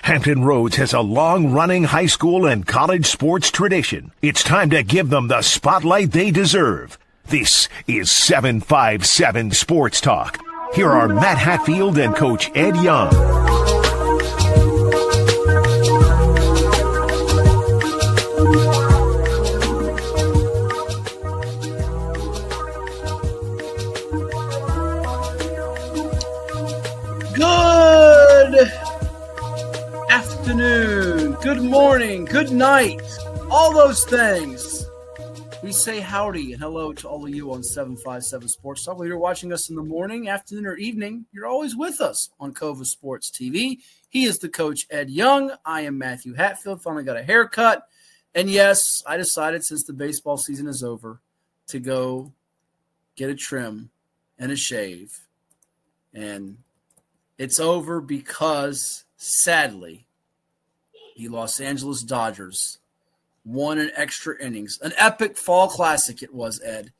Hampton Roads has a long-running high school and college sports tradition. It's time to give them the spotlight they deserve. This is 757 Sports Talk. Here are Matt Hatfield and Coach Ed Young. Good afternoon, good morning, good night, all those things. We say howdy and hello to all of you on 757 Sports Talk. Whether you're watching us in the morning, afternoon, or evening, you're always with us on COVA Sports TV. He is the coach, Ed Young. I am Matthew Hatfield. Finally got a haircut. And yes, I decided since the baseball season is over to go get a trim and a shave. And it's over because, sadly, the Los Angeles Dodgers won in extra innings. An epic fall classic it was, Ed,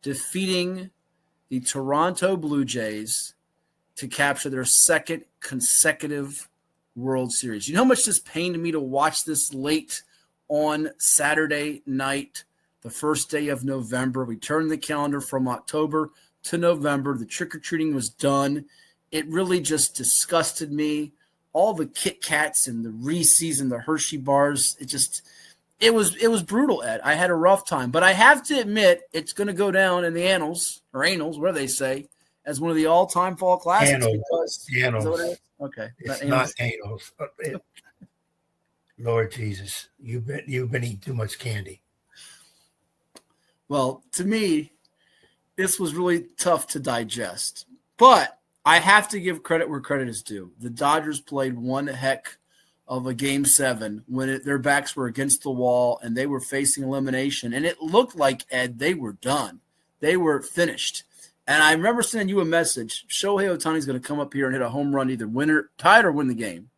defeating the Toronto Blue Jays to capture their second consecutive World Series. You know how much this pained me to watch this late on Saturday night, the first day of November. We turned the calendar from October to November. The trick-or-treating was done. It really just disgusted me. All the Kit Kats and the Reese's and the Hershey bars, it was brutal, Ed. I had a rough time. But I have to admit, it's going to go down in the annals, or annals, whatever they say, as one of the all-time fall classics. Annals. Is that what it is? Okay. It's not annals. Lord Jesus, you've been eating too much candy. Well, to me, this was really tough to digest. But I have to give credit where credit is due. The Dodgers played one heck of a Game 7 when their backs were against the wall and they were facing elimination. And it looked like, Ed, they were done. They were finished. And I remember sending you a message. Shohei Ohtani's going to come up here and hit a home run, either tie it or win the game.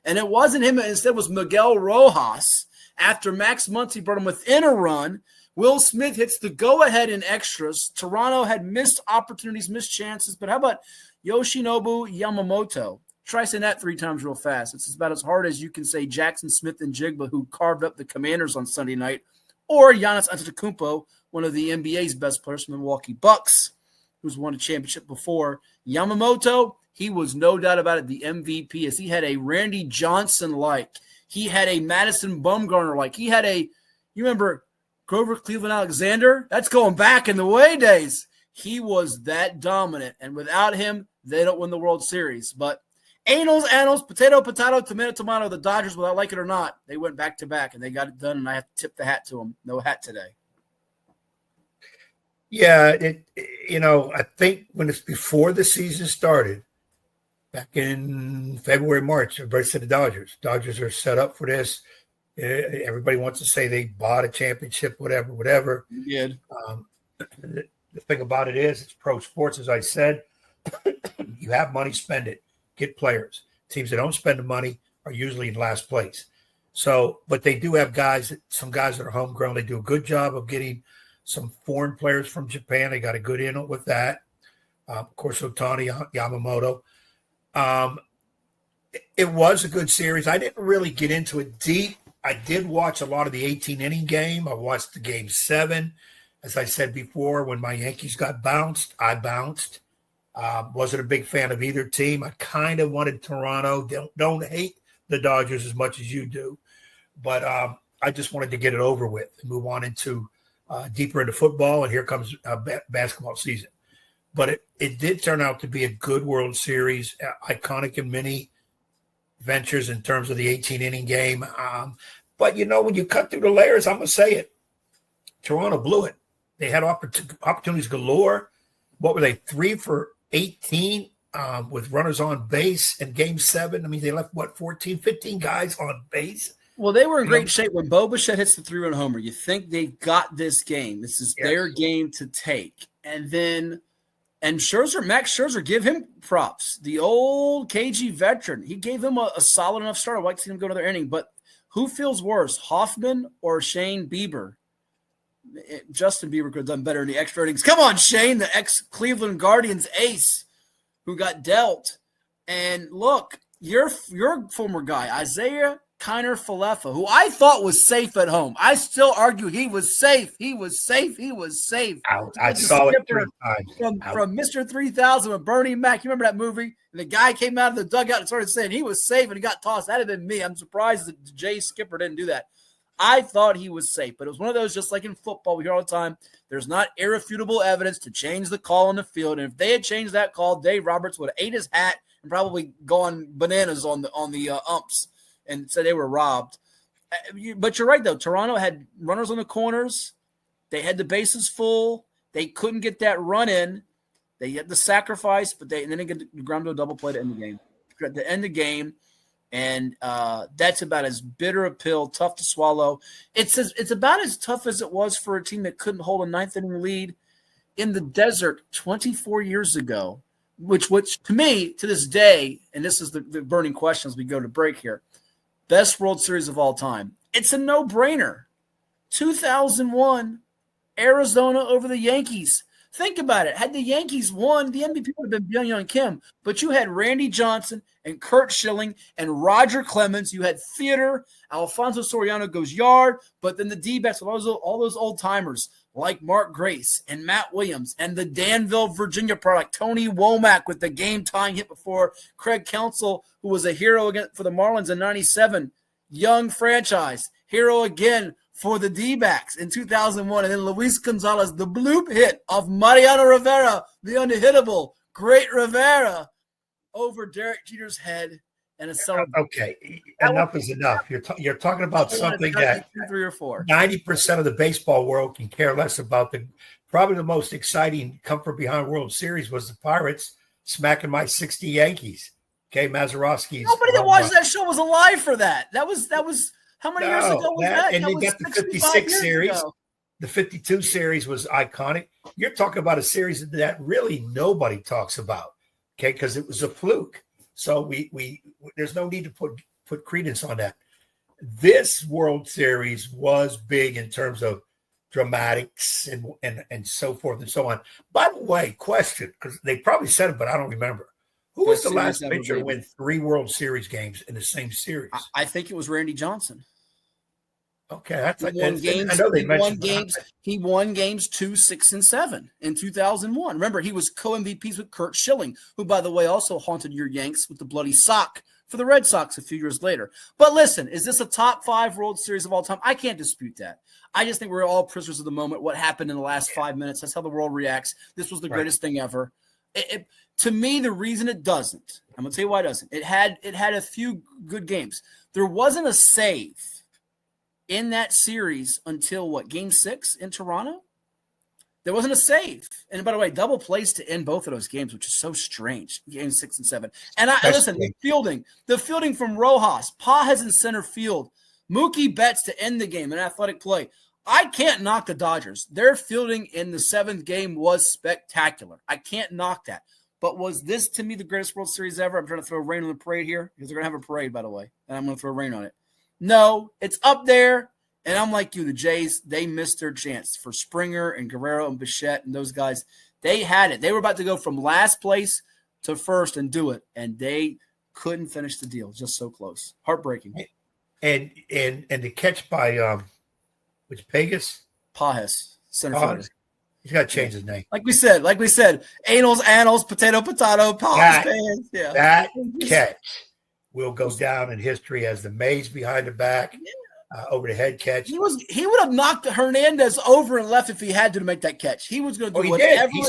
And it wasn't him. Instead, it was Miguel Rojas. After Max Muncy brought him within a run, Will Smith hits the go-ahead in extras. Toronto had missed opportunities, missed chances. But how about Yoshinobu Yamamoto? Try saying that 3 times real fast. It's about as hard as you can say Jackson Smith and Jigba, who carved up the Commanders on Sunday night, or Giannis Antetokounmpo, one of the NBA's best players from the Milwaukee Bucks, who's won a championship before. Yamamoto, he was no doubt about it the MVP, as he had a Randy Johnson-like. He had a Madison Bumgarner-like. He had you remember Grover Cleveland Alexander? That's going back in the way days. He was that dominant, and without him, they don't win the World Series. But annals, potato, tomato, the Dodgers, whether I like it or not, they went back-to-back, and they got it done, and I have to tip the hat to them. No hat today. Yeah, I think when it's before the season started, back in February, March, everybody said the Dodgers are set up for this. Everybody wants to say they bought a championship, whatever. You did. The thing about it is, it's pro sports, as I said. You have money, spend it. Get players. Teams that don't spend the money are usually in last place. So, but they do have some guys that are homegrown. They do a good job of getting some foreign players from Japan. They got a good in with that. Of course, Ohtani, Yamamoto. It was a good series. I didn't really get into it deep. I did watch a lot of the 18-inning game. I watched the Game 7. As I said before, when my Yankees got bounced, I bounced. Wasn't a big fan of either team. I kind of wanted Toronto. Don't hate the Dodgers as much as you do. But I just wanted to get it over with and move on into deeper into football, and here comes basketball season. But it did turn out to be a good World Series, iconic in many ventures in terms of the 18-inning game. But, when you cut through the layers, I'm going to say it. Toronto blew it. They had opportunities galore. What were they, 3 for 18 with runners on base in Game 7? I mean, they left, 14, 15 guys on base? Well, they were in great shape when Bo Bichette hits the 3-run homer. You think they got this game. This is their game to take. And Max Scherzer, give him props. The old KG veteran, he gave him a solid enough start. I'd like to see him go to their inning. But who feels worse, Hoffman or Shane Bieber? Justin Bieber could have done better in the extra innings. Come on, Shane, the ex-Cleveland Guardians ace who got dealt. And look, your former guy, Isaiah Kiner Falefa, who I thought was safe at home. I still argue he was safe. He was safe. I saw it 3 times. From Mr. 3000 with Bernie Mac. You remember that movie? And the guy came out of the dugout and started saying he was safe and he got tossed. That'd have been me. I'm surprised that Jay Skipper didn't do that. I thought he was safe, but it was one of those, just like in football, we hear all the time, there's not irrefutable evidence to change the call on the field. And if they had changed that call, Dave Roberts would have ate his hat and probably gone bananas on the umps and said they were robbed. But you're right, though. Toronto had runners on the corners. They had the bases full. They couldn't get that run in. They had the sacrifice, but then they get the ground to a double play to end the game. To end the game. And that's about as bitter a pill, tough to swallow. It's about as tough as it was for a team that couldn't hold a ninth inning lead in the desert 24 years ago, which to me, to this day, and this is the burning question as we go to break here, best World Series of all time. It's a no-brainer. 2001, Arizona over the Yankees. Think about it. Had the Yankees won, the MVP would have been Byung-Hyun Kim. But you had Randy Johnson and Curt Schilling and Roger Clemens. You had Theater. Alfonso Soriano goes yard. But then the D-backs with all those old-timers like Mark Grace and Matt Williams and the Danville, Virginia product, Tony Womack with the game-tying hit before Craig Counsell, who was a hero for the Marlins in 97. Young franchise. Hero again for the D-backs in 2001. And then Luis Gonzalez, the bloop hit of Mariano Rivera, the unhittable, great Rivera, over Derek Jeter's head. And a celebration. Okay, enough is enough. You're talking about something that 3 or 4. 90% of the baseball world can care less about. Probably the most exciting come from behind World Series was the Pirates smacking my 60 Yankees. Okay, Mazeroski's. Nobody that watched that show was alive for that. That was how many years ago was that? And they got the 56 series. Ago. The 52 series was iconic. You're talking about a series that really nobody talks about, okay, because it was a fluke. So we there's no need to put credence on that. This World Series was big in terms of dramatics and so forth and so on. By the way, question, because they probably said it, but I don't remember. Who was the last pitcher to win 3 World Series games in the same series? I think it was Randy Johnson. Okay, he won games 2, 6, and 7 in 2001. Remember, he was co-MVPs with Curt Schilling, who, by the way, also haunted your Yanks with the bloody sock for the Red Sox a few years later. But listen, is this a top 5 World Series of all time? I can't dispute that. I just think we're all prisoners of the moment. What happened in the last 5 minutes? That's how the world reacts. This was the greatest thing ever. To me, the reason it doesn't, I'm going to tell you why it doesn't. It had a few good games. There wasn't a save in that series until Game 6 in Toronto? There wasn't a save. And by the way, double plays to end both of those games, which is so strange, Game 6 and 7. And listen, the fielding from Rojas, Pages in center field, Mookie Betts to end the game, an athletic play. I can't knock the Dodgers. Their fielding in the 7th game was spectacular. I can't knock that. But was this, to me, the greatest World Series ever? I'm trying to throw rain on the parade here because they're going to have a parade, by the way, and I'm going to throw rain on it. No, it's up there, and I'm like you. The Jays, they missed their chance. For Springer and Guerrero and Bichette and those guys, they had it. They were about to go from last place to first and do it, and they couldn't finish the deal. Just so close. Heartbreaking. And the catch by which Pages? Center fielder. He's got to change his name. Like we said, annals, potato, Pages. Yeah. That catch will go down in history as the maze behind the back, over the head catch. He would have knocked Hernandez over and left if he had to make that catch. He was going to do whatever. He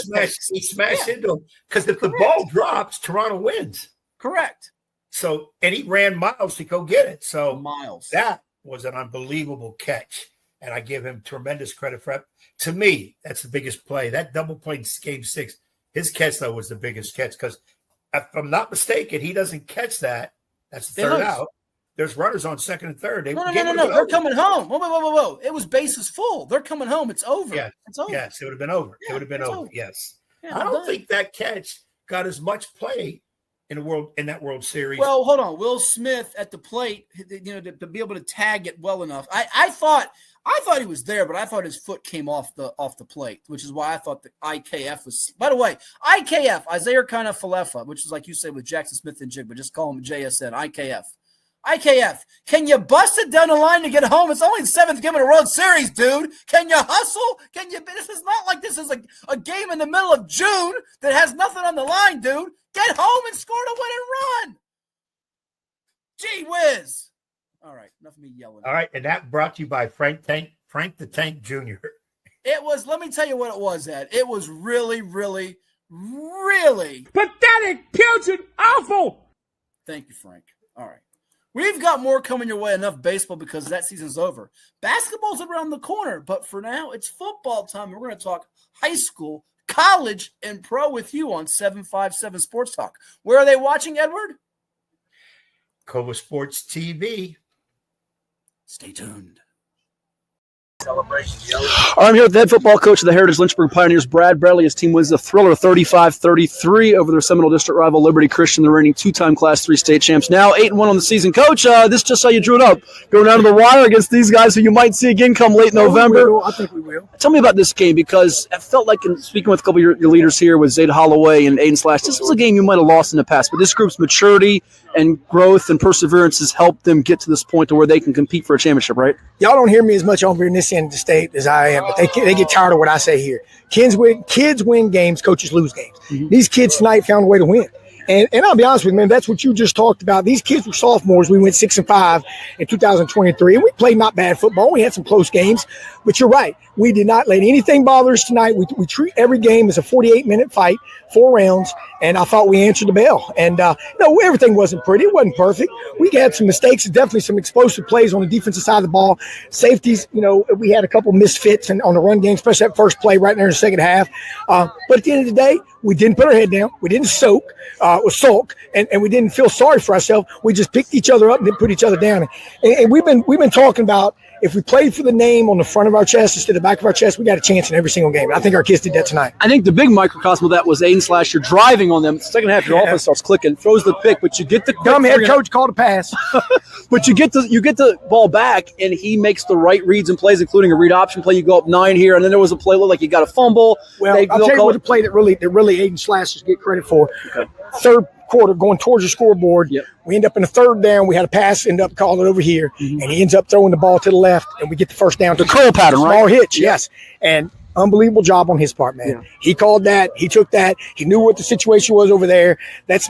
smashed into him because if the ball drops, Toronto wins. Correct. So, and he ran miles to go get it. So miles. That was an unbelievable catch, and I give him tremendous credit for it. To me, that's the biggest play. That double play in Game 6. His catch though was the biggest catch because, if I'm not mistaken, he doesn't catch that. That's the third out. There's runners on second and third. No. They're coming home. Whoa. It was bases full. They're coming home. It's over. Yeah. It's over. Yes, it would have been over. Yeah, it would have been over. Yes. Yeah, I don't think that catch got as much play in that World Series. Well, hold on. Will Smith at the plate, to be able to tag it well enough. I thought I thought he was there, but I thought his foot came off the plate, which is why I thought the IKF was. By the way, IKF, Isaiah Kana Falefa, which is like you say with Jackson Smith and Jig, but just call him JSN, IKF. IKF, can you bust it down the line to get home? It's only the 7th game of the World Series, dude. Can you hustle? This is not like this is a game in the middle of June that has nothing on the line, dude. Get home and score the winning run. Gee whiz. All right, enough of me yelling. All right, and that brought to you by Frank the Tank Jr. It was, let me tell you what it was, Ed. It was really, really, really pathetic, putrid, awful. Thank you, Frank. All right. We've got more coming your way, enough baseball because that season's over. Basketball's around the corner, but for now, it's football time. We're going to talk high school, college, and pro with you on 757 Sports Talk. Where are they watching, Edward? Cova Sports TV. Stay tuned. I'm here with the head football coach of the Heritage-Lynchburg Pioneers, Brad Bradley. His team wins the thriller 35-33 over their Seminole District rival Liberty Christian, the reigning two-time Class 3 state champs. Now 8-1 on the season. Coach, this is just how you drew it up. Going down to the wire against these guys who you might see again come late November. I think we will. Tell me about this game, because I felt like, in speaking with a couple of your leaders here with Zeta Holloway and Aiden Slash, this was a game you might have lost in the past, but this group's maturity and growth and perseverance has helped them get to this point to where they can compete for a championship, right? Y'all don't hear me as much over in this end of the state as I am, but they get tired of what I say here. Kids win games, coaches lose games. Mm-hmm. These kids tonight found a way to win. And I'll be honest with you, man, that's what you just talked about. These kids were sophomores. We went 6-5 in 2023, and we played not bad football. We had some close games, but you're right. We did not let anything bother us tonight. We treat every game as a 48-minute fight, 4 rounds, and I thought we answered the bell. And, everything wasn't pretty. It wasn't perfect. We had some mistakes, definitely some explosive plays on the defensive side of the ball. Safeties, we had a couple misfits on the run game, especially that first play right there in the second half. But at the end of the day, we didn't put our head down. We didn't sulk, and we didn't feel sorry for ourselves. We just picked each other up and then put each other down. And we've been talking about, if we played for the name on the front of our chest instead of the back of our chest, we got a chance in every single game. And I think our kids did that tonight. I think the big microcosm of that was Aiden Slash. You're driving on them. Second half, your offense starts clicking, throws the pick, but you get the dumb head coach called a pass. But you get the ball back, and he makes the right reads and plays, including a read option play. You go up 9 here, and then there was a play like you got a fumble. Well, I'll tell you what the play that really Aiden Slashers get credit for. Okay. Third quarter, going towards the scoreboard. Yep. We end up in a third down. We had a pass, end up calling it over here, and he ends up throwing the ball to the left, and we get the first down. The curl pattern, right? Small hitch, yes. And unbelievable job on his part, man. Yeah. He called that. He took that. He knew what the situation was over there. That's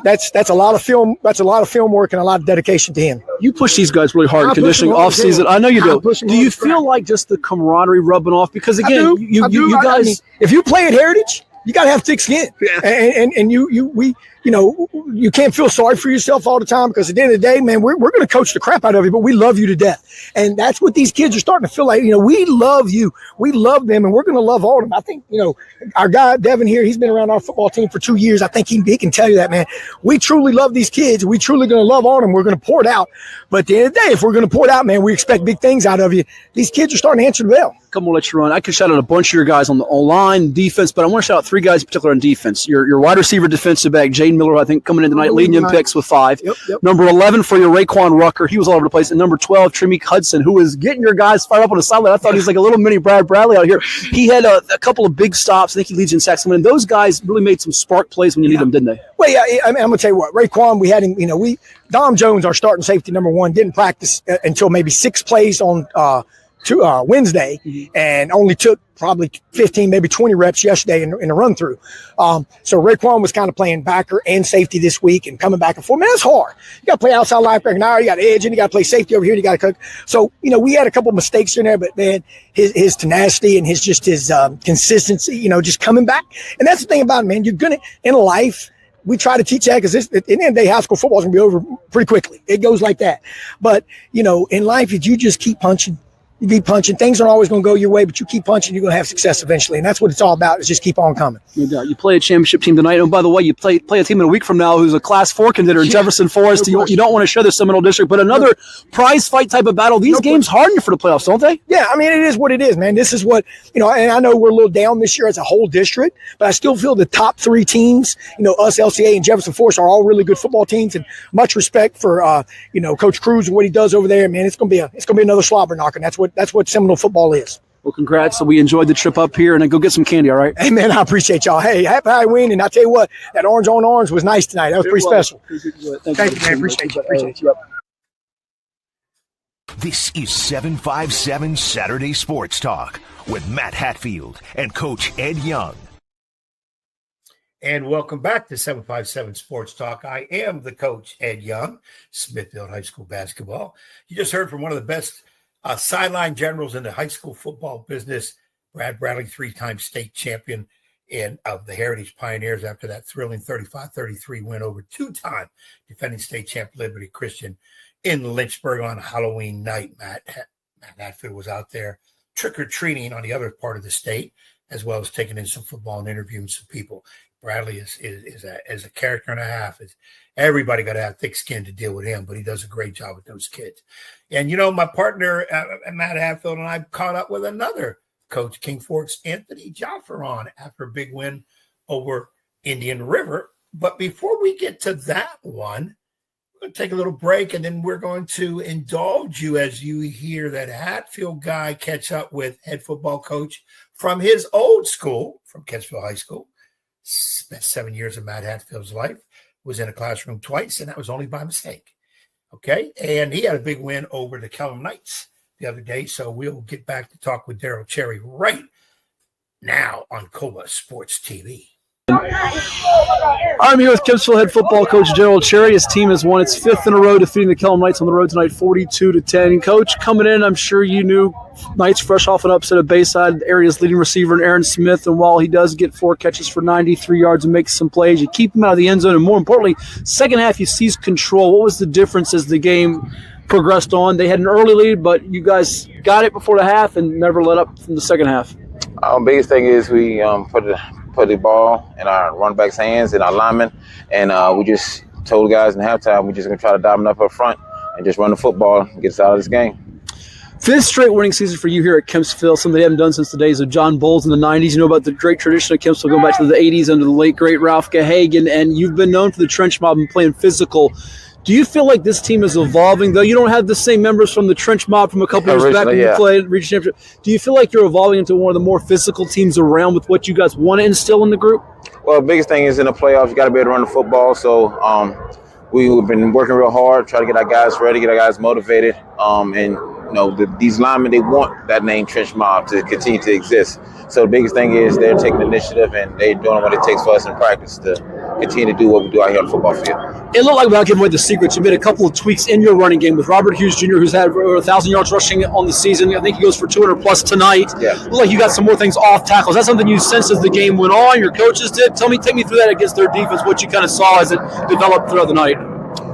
a lot of film. That's a lot of film work and a lot of dedication to him. You push these guys really hard in conditioning off season. I know you do. Do you feel like just the camaraderie rubbing off? Because again, you guys, if you play at Heritage, you got to have thick skin. Yeah. And you can't feel sorry for yourself all the time, because at the end of the day, man, we're going to coach the crap out of you, but we love you to death. And that's what these kids are starting to feel like. We love you. We love them, and we're going to love all of them. I think, our guy, Devin here, he's been around our football team for 2 years. I think he can tell you that, man. We truly love these kids. We truly going to love all of them. We're going to pour it out. But at the end of the day, if we're going to pour it out, man, we expect big things out of you. These kids are starting to answer the bell. Come on, let you run. I could shout out a bunch of your guys on the O-line, defense, but I want to shout out 3 guys in particular on defense. Your wide receiver defensive back, Jaden Miller, I think, coming in tonight, leading in picks with 5. Yep. Number 11 for your Raekwon Rucker. He was all over the place. And number 12, Tremique Hudson, who was getting your guys fired up on the sideline. I thought he was like a little mini Brad Bradley out here. He had a couple of big stops. I think he leads in sacks. And those guys really made some spark plays when you need them, didn't they? Well, yeah, I'm going to tell you what. Raekwon, we had him, Dom Jones, our starting safety, number 1, didn't practice until maybe 6 plays on Wednesday, and only took probably 15, maybe 20 reps yesterday in the run through. So Raekwon was kind of playing backer and safety this week and coming back and forth. Man, it's hard. You got to play outside linebacker now. You got edge, and you got to play safety over here. And you got to cook. So we had a couple of mistakes in there, but man, his tenacity and his consistency, just coming back. And that's the thing about it, man. You're gonna in life. We try to teach that, because at the end of the day, high school football is gonna be over pretty quickly. It goes like that. But in life, if you just keep punching. You keep punching. Things aren't always going to go your way, but you keep punching, you're going to have success eventually. And that's what it's all about, is just keep on coming. You play a championship team tonight. And by the way, you play a team in a week from now who's a Class 4 contender in Jefferson Forest. You don't want to share the Seminole District, but another prize fight type of battle. These games harden you for the playoffs, don't they? Yeah, I mean, it is what it is, man. This is what, and I know we're a little down this year as a whole district, but I still feel the top 3 teams, us, LCA, and Jefferson Forest are all really good football teams, and much respect for, Coach Cruz and what he does over there. Man, it's going to be another slobber knocker. And that's what what Seminole football is. Well, congrats. So we enjoyed the trip up here, and then go get some candy, all right? Hey, man, I appreciate y'all. Hey, happy Halloween, and I tell you what, that orange on orange was nice tonight. That was pretty special. Thank you, man. Appreciate you. This is 757 Saturday Sports Talk with Matt Hatfield and Coach Ed Young. And welcome back to 757 Sports Talk. I am the coach, Ed Young, Smithfield High School basketball. You just heard from one of the best sideline generals in the high school football business, Brad Bradley, 3-time state champion of the Heritage Pioneers after that thrilling 35-33 win over 2-time defending state champ Liberty Christian in Lynchburg on Halloween night. Matt Hatfield was out there trick-or-treating on the other part of the state, as well as taking in some football and interviewing some people. Bradley is a character and a half. Everybody got to have thick skin to deal with him, but he does a great job with those kids. And, my partner, Matt Hatfield, and I caught up with another coach, King Fork's Anthony Joffrion, after a big win over Indian River. But before we get to that one, we're going to take a little break, and then we're going to indulge you as you hear that Hatfield guy catch up with head football coach from his old school, from Kempsville High School. Spent 7 years of Matt Hatfield's life, was in a classroom twice, and that was only by mistake. Okay, and he had a big win over the Kellam Knights the other day, so we'll get back to talk with Daryl Cherry right now on COBA Sports TV. I'm here with Kempsville head football coach Daryl Cherry. His team has won its 5th in a row, defeating the Kellam Knights on the road tonight, 42-10. Coach, coming in, I'm sure you knew Knights fresh off an upset at Bayside, the area's leading receiver, Aaron Smith. And while he does get 4 catches for 93 yards and makes some plays, you keep him out of the end zone. And more importantly, second half, you seized control. What was the difference as the game progressed on? They had an early lead, but you guys got it before the half and never let up from the second half. Biggest thing is we put the ball in our run back's hands and our linemen, and we just told the guys in halftime we're just going to try to dive them up front and just run the football and get us out of this game. 5th straight winning season for you here at Kempsville, something they haven't done since the days of John Bowles in the 90s. You know about the great tradition of Kempsville going back to the 80s under the late, great Ralph Gahagan, and you've been known for the trench mob and playing physical. Do you feel like this team is evolving, though you don't have the same members from the trench mob from a couple years back when you played region championship? Do you feel like you're evolving into one of the more physical teams around with what you guys want to instill in the group? Well, the biggest thing is in the playoffs, you got to be able to run the football. So we've been working real hard, try to get our guys ready, get our guys motivated. These linemen, they want that name trench mob to continue to exist. So the biggest thing is they're taking initiative and they're doing what it takes for us in practice to continue to do what we do out here on the football field. It looked like, without giving away the secrets, you made a couple of tweaks in your running game with Robert Hughes Jr., who's had over 1,000 yards rushing on the season. I think he goes for 200+ tonight. Yeah. Looked like you got some more things off tackles. That's something you sensed as the game went on, your coaches did. Take me through that against their defense, what you kind of saw as it developed throughout the night.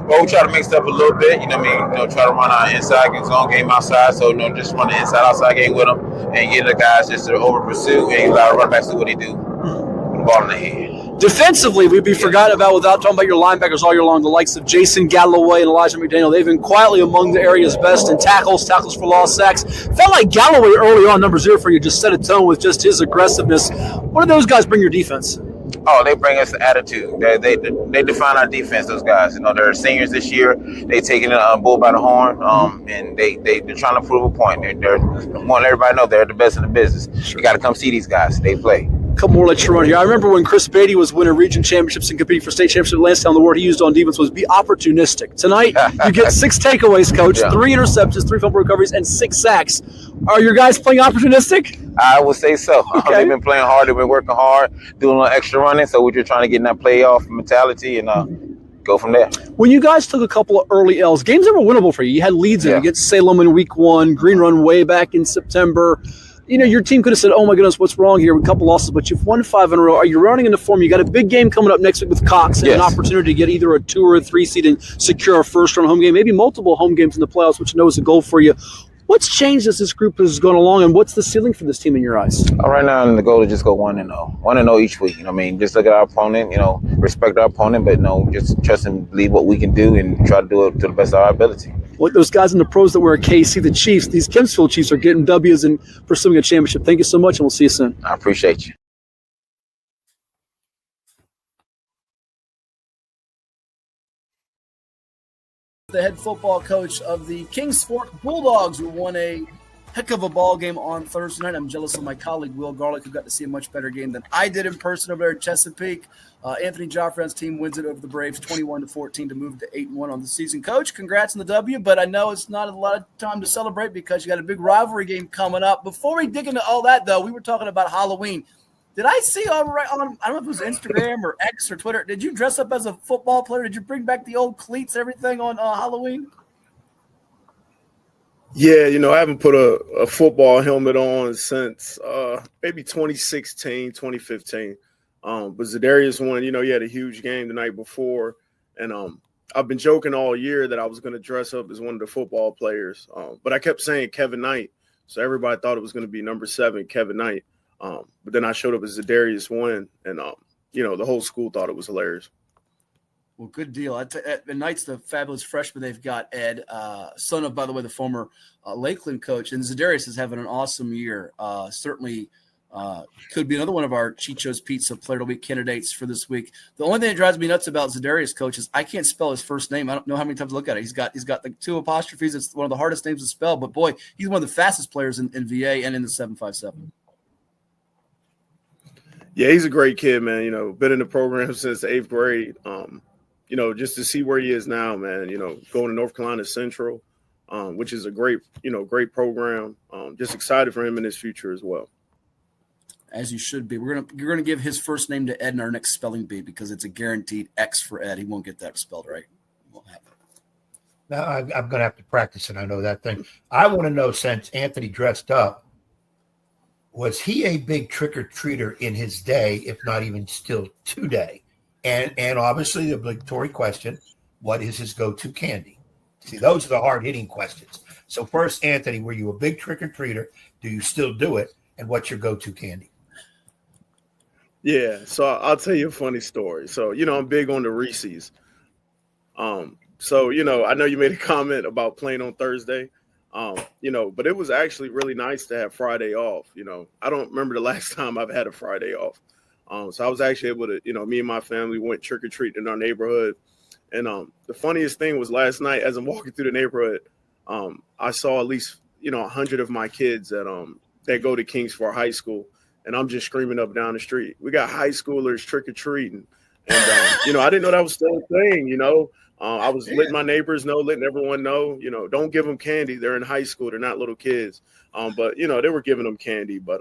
Well, we try to mix it up a little bit, try to run our inside zone game outside. So, just run the inside-outside game with them and get the guys just to over-pursue and allow the running backs to do what they do. Put the ball in the hand. Defensively, we'd be forgotten about without talking about your linebackers all year long, the likes of Jason Galloway and Elijah McDaniel. They've been quietly among the area's best in tackles for lost sacks. Felt like Galloway early on, number 0 for you, just set a tone with just his aggressiveness. What do those guys bring your defense? Oh, they bring us the attitude. They define our defense, those guys. They're seniors this year. They taking a bull by the horn, and they're trying to prove a point. They're wanting everybody to know they're the best in the business. Sure. You got to come see these guys. They play. Couple more let you run here. I remember when Chris Beatty was winning region championships and competing for state championship. Last time the word he used on defense was be opportunistic. Tonight, you get 6 takeaways, Coach, 3 interceptions, 3 fumble recoveries, and 6 sacks. Are your guys playing opportunistic? I would say so. Okay. They've been playing hard. They've been working hard, doing a little extra running. So we're just trying to get in that playoff mentality and go from there. When you guys took a couple of early L's, games that were winnable for you. You had leads in against Salem in week 1, Green Run way back in September. Your team could have said, oh, my goodness, what's wrong here? A couple losses, but you've won 5 in a row. Are you running into form? You got a big game coming up next week with Cox and an opportunity to get either a 2 or a 3 seed and secure a first-round home game, maybe multiple home games in the playoffs, which I know is a goal for you. What's changed as this group has gone along, and what's the ceiling for this team in your eyes? Right now, the goal is just go 1-0. 1-0 each week. Just look at our opponent, respect our opponent, but just trust and believe what we can do and try to do it to the best of our ability. What those guys in the pros that were at KC, the Chiefs, these Kempsville Chiefs are getting W's and pursuing a championship. Thank you so much, and we'll see you soon. I appreciate you. The head football coach of the Kings Fork Bulldogs, who won a heck of a ball game on Thursday night. I'm jealous of my colleague Will Garlick, who got to see a much better game than I did in person over there at Chesapeake. Anthony Joffrion's team wins it over the Braves 21-14 to move to 8-1 on the season. Coach, congrats on the W, but I know it's not a lot of time to celebrate because you got a big rivalry game coming up. Before we dig into all that, though, we were talking about Halloween. Did I see on I don't know if it was Instagram or X or Twitter, did you dress up as a football player? Did you bring back the old cleats, everything on Halloween? Yeah, I haven't put a football helmet on since maybe 2016, 2015. But Zadarius won, he had a huge game the night before. And I've been joking all year that I was going to dress up as one of the football players. But I kept saying Kevin Knight. So everybody thought it was going to be number 7, Kevin Knight. But then I showed up as Zadarius won. And, the whole school thought it was hilarious. Well, good deal. The Knight's the fabulous freshman they've got, Ed, son of, by the way, the former Lakeland coach. And Zadarius is having an awesome year. Certainly could be another one of our Chicho's Pizza Player of the Week candidates for this week. The only thing that drives me nuts about Zadarius, coach, is I can't spell his first name. I don't know how many times I look at it. He's got like 2 apostrophes. It's one of the hardest names to spell. But, boy, he's one of the fastest players in VA and in the 757. Yeah, he's a great kid, man. Been in the program since the 8th grade. Just to see where he is now, man, going to North Carolina Central, which is a great program. Just excited for him in his future as well. As you should be. You're gonna give his first name to Ed in our next spelling bee because it's a guaranteed X for Ed. He won't get that spelled right. Won't happen. Now I'm gonna have to practice, and I know that thing. I want to know, since Anthony dressed up, was he a big trick-or-treater in his day, if not even still today? And obviously the obligatory question, what is his go-to candy? See, those are the hard-hitting questions. So first, Anthony, were you a big trick-or-treater? Do you still do it? And what's your go-to candy? Yeah, so I'll tell you a funny story. So, I'm big on the Reese's. So, I know you made a comment about playing on Thursday, but it was actually really nice to have Friday off. I don't remember the last time I've had a Friday off. So I was actually able to, me and my family went trick-or-treating in our neighborhood. And the funniest thing was last night as I'm walking through the neighborhood, I saw at least, 100 of my kids that go to Kempsville High School. And I'm just screaming up down the street, we got high schoolers trick-or-treating. And, I didn't know that was still a thing, I was letting my neighbors know, letting everyone know, don't give them candy. They're in high school. They're not little kids. But, they were giving them candy. But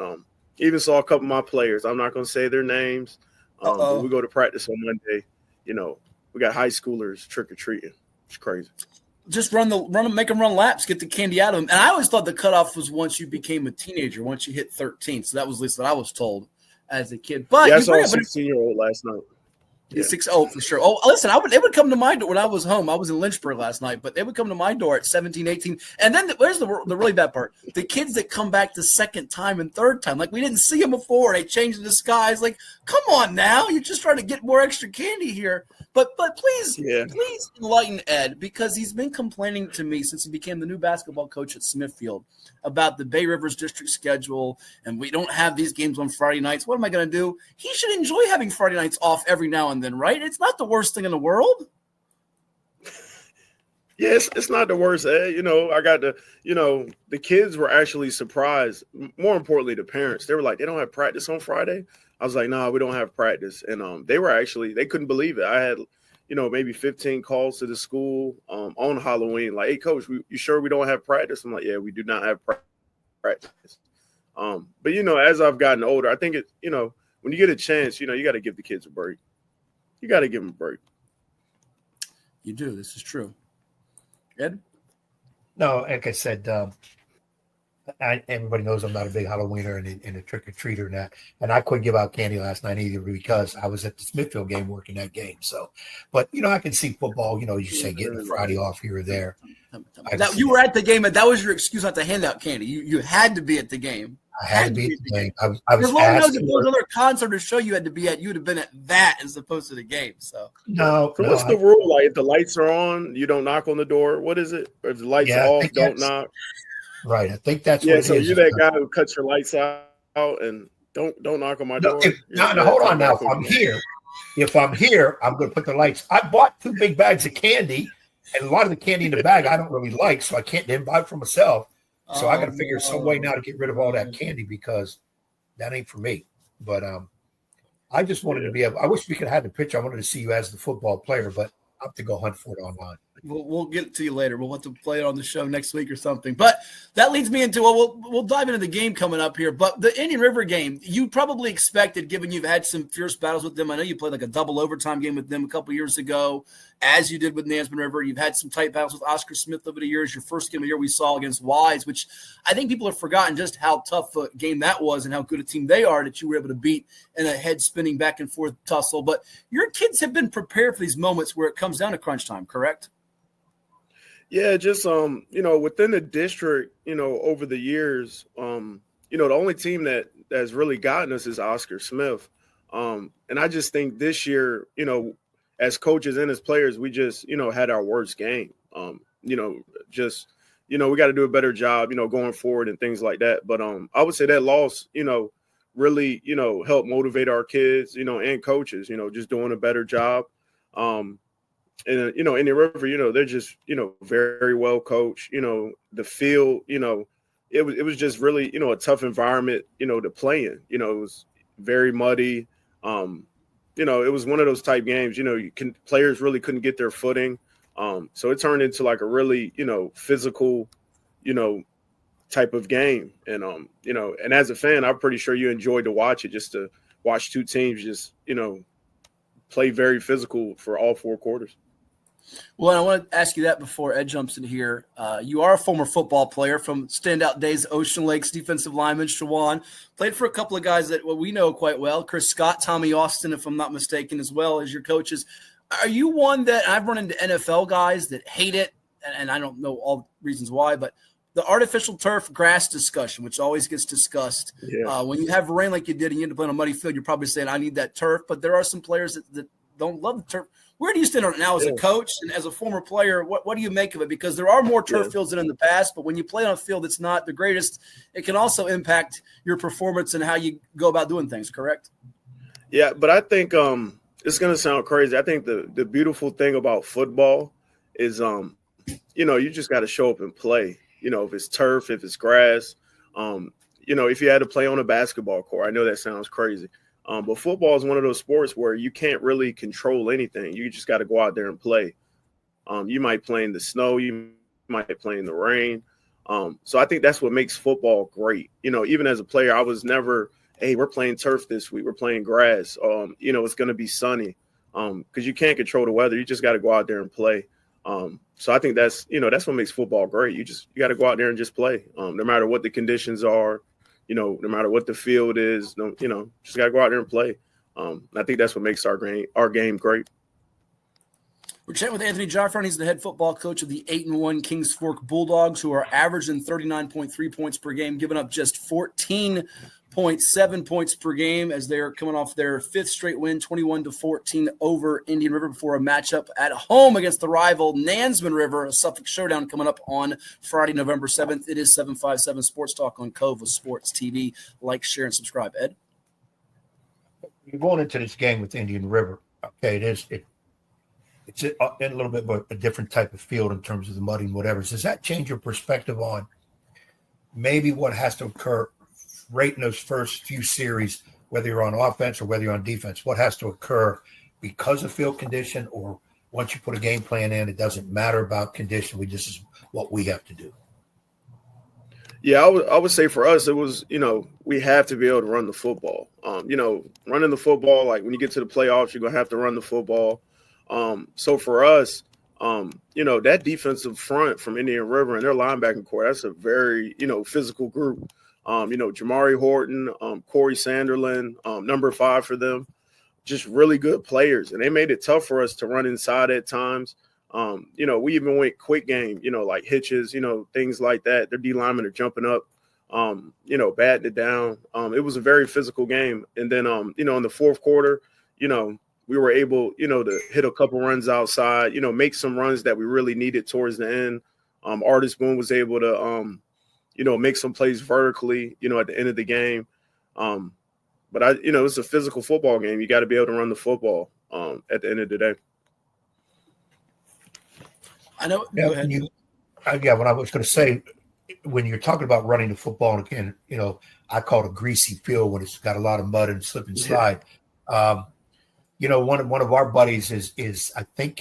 even saw a couple of my players. I'm not going to say their names. But we go to practice on Monday. We got high schoolers trick-or-treating. It's crazy. Just run them, make them run laps, get the candy out of them. And I always thought the cutoff was once you became a teenager, once you hit 13. So that was at least what I was told as a kid. But I saw a 16-year-old last night. Yeah. For sure. Oh, listen, they would come to my door when I was home. I was in Lynchburg last night, but they would come to my door at 17, 18. And then where's the really bad part? The kids that come back the second time and third time, like we didn't see them before. They changed the disguise. Like, come on now. You're just trying to get more extra candy here. But please enlighten Ed, because he's been complaining to me since he became the new basketball coach at Smithfield about the Bay Rivers district schedule, and we don't have these games on Friday nights. What am I going to do? He should enjoy having Friday nights off every now and then, right? It's not the worst thing in the world. Yeah, it's not the worst, Ed. I got the kids were actually surprised. More importantly, the parents. They were like, they don't have practice on Friday. I was like, no, we don't have practice. And they couldn't believe it. I had, maybe 15 calls to the school on Halloween. Like, hey, coach, you sure we don't have practice? I'm like, yeah, we do not have practice. But, as I've gotten older, I think when you get a chance, you got to give the kids a break. You got to give them a break. You do. This is true. Ed? No, like I said, everybody knows I'm not a big Halloweener and a trick-or-treater and I couldn't give out candy last night either because I was at the Smithfield game working that game. So, but, I can see football, you say getting a Friday off here or there. You were at the game, and that was your excuse not to hand out candy. You had to be at the game. I had to be at the game. I was as long as there was another concert or show you had to be at, you would have been at that as opposed to the game. So what's the rule? Like, if the lights are on, you don't knock on the door. What is it? If the lights are off, don't knock. Right. I think that's what it is. So you're that guy who cuts your lights out and don't knock on my door. Hold on now. If I'm here, I'm going to put the lights. I bought 2 big bags of candy, and a lot of the candy in the bag I don't really like, so I can't then buy it for myself. So I got to figure some way now to get rid of all that candy because that ain't for me. But I just wanted to be able – I wish we could have the picture. I wanted to see you as the football player, but I'll have to go hunt for it online. We'll get it to you later. We'll have to play it on the show next week or something. But that leads me into we'll dive into the game coming up here. But the Indian River game, you probably expected, given you've had some fierce battles with them. I know you played like a double overtime game with them a couple years ago, as you did with Nansemond River. You've had some tight battles with Oscar Smith over the years. Your first game of the year we saw against Wise, which I think people have forgotten just how tough a game that was and how good a team they are that you were able to beat in a head-spinning back-and-forth tussle. But your kids have been prepared for these moments where it comes down to crunch time, correct? Yeah, just within the district, over the years, the only team that's really gotten us is Oscar Smith. And I just think this year, as coaches and as players, we just, had our worst game. We got to do a better job, going forward and things like that. But I would say that loss, really, helped motivate our kids, and coaches, just doing a better job. And, Indian River, they're just, very well coached. The field, it was just really, a tough environment, to play in. It was very muddy. It was one of those type games, players really couldn't get their footing. So it turned into like a really, physical, type of game. And, and as a fan, I'm pretty sure you enjoyed to watch it, just to watch two teams just, play very physical for all four quarters. Well, I want to ask you that before Ed jumps in here. You are a former football player from standout days, Ocean Lakes, defensive lineman, Shawan. Played for a couple of guys that we know quite well, Chris Scott, Tommy Austin, if I'm not mistaken, as well as your coaches. Are you one that I've run into NFL guys that hate it, and I don't know all reasons why, but the artificial turf grass discussion, which always gets discussed. Yeah. When you have rain like you did and you end up playing on a muddy field, you're probably saying, I need that turf. But there are some players that don't love the turf. Where do you stand on it now as a coach and as a former player? What do you make of it? Because there are more turf fields than in the past, but when you play on a field that's not the greatest, it can also impact your performance and how you go about doing things, correct? Yeah, but I think it's going to sound crazy. I think the beautiful thing about football is, you just got to show up and play. If it's turf, if it's grass, if you had to play on a basketball court. I know that sounds crazy. But football is one of those sports where you can't really control anything. You just got to go out there and play. You might play in the snow. You might play in the rain. So I think that's what makes football great. Even as a player, I was never, hey, we're playing turf this week. We're playing grass. It's going to be sunny because you can't control the weather. You just got to go out there and play. So I think that's what makes football great. You got to go out there and just play no matter what the conditions are. No matter what the field is, just got to go out there and play. I think that's what makes our game great. We're chatting with Anthony Joffrion. He's the head football coach of the 8-1 Kings Fork Bulldogs, who are averaging 39.3 points per game, giving up just 14.7 points per game as they're coming off their fifth straight win, 21-14 over Indian River before a matchup at home against the rival Nansemond River, a Suffolk showdown coming up on Friday, November 7th. It is 757 Sports Talk on Cova Sports TV. Like, share, and subscribe. Ed? You're going into this game with Indian River. Okay, it's in a little bit of a different type of field in terms of the mud and whatever. Does that change your perspective on maybe what has to occur right in those first few series, whether you're on offense or whether you're on defense? What has to occur because of field condition, or once you put a game plan in, it doesn't matter about condition. This is what we have to do. Yeah, I would say for us, it was, we have to be able to run the football. Running the football, like when you get to the playoffs, you're going to have to run the football. So for us, that defensive front from Indian River and their linebacking core, that's a very, physical group. Jamari Horton, Corey Sanderlin, number 5 for them, just really good players. And they made it tough for us to run inside at times. We even went quick game, like hitches, things like that. Their D linemen are jumping up, batting it down. It was a very physical game. And then, in the fourth quarter, we were able, to hit a couple runs outside, make some runs that we really needed towards the end. Artis Boone was able to, make some plays vertically, at the end of the game. But it's a physical football game. You got to be able to run the football at the end of the day. I know. Yeah, go ahead. What I was going to say, when you're talking about running the football, and again, I call it a greasy field when it's got a lot of mud and slip and slide. One of our buddies is I think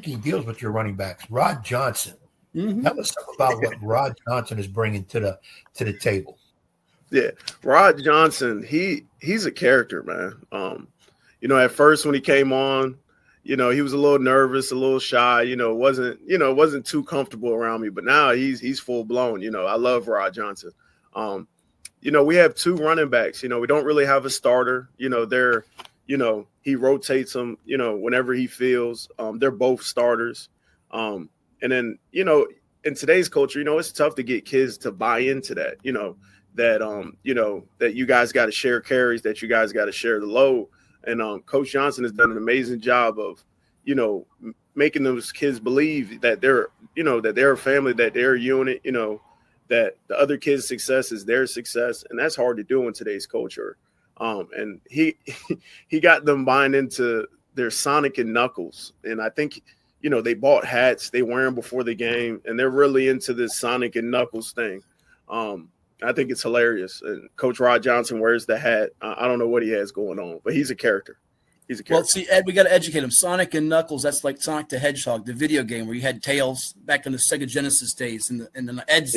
he deals with your running backs, Rod Johnson. Mm-hmm. Tell us something about what Rod Johnson is bringing to the table. Yeah, Rod Johnson, he's a character, man. At first when he came on, he was a little nervous, a little shy, wasn't too comfortable around me, but now he's full blown. I love Rod Johnson. We have two running backs, we don't really have a starter, he rotates them, whenever he feels. They're both starters. And then, in today's culture, it's tough to get kids to buy into that, that you guys got to share carries, that you guys got to share the load. And Coach Johnson has done an amazing job of, making those kids believe that they're a family, that they're a unit, that the other kids' success is their success. And that's hard to do in today's culture. And he got them buying into their Sonic and Knuckles. And I think, they bought hats, they wear them before the game, and they're really into this Sonic and Knuckles thing. I think it's hilarious. And Coach Rod Johnson wears the hat. I don't know what he has going on, but he's a character. He's a character. Well, see, Ed, we got to educate him. Sonic and Knuckles, that's like Sonic the Hedgehog, the video game where you had Tails back in the Sega Genesis days. And then Ed's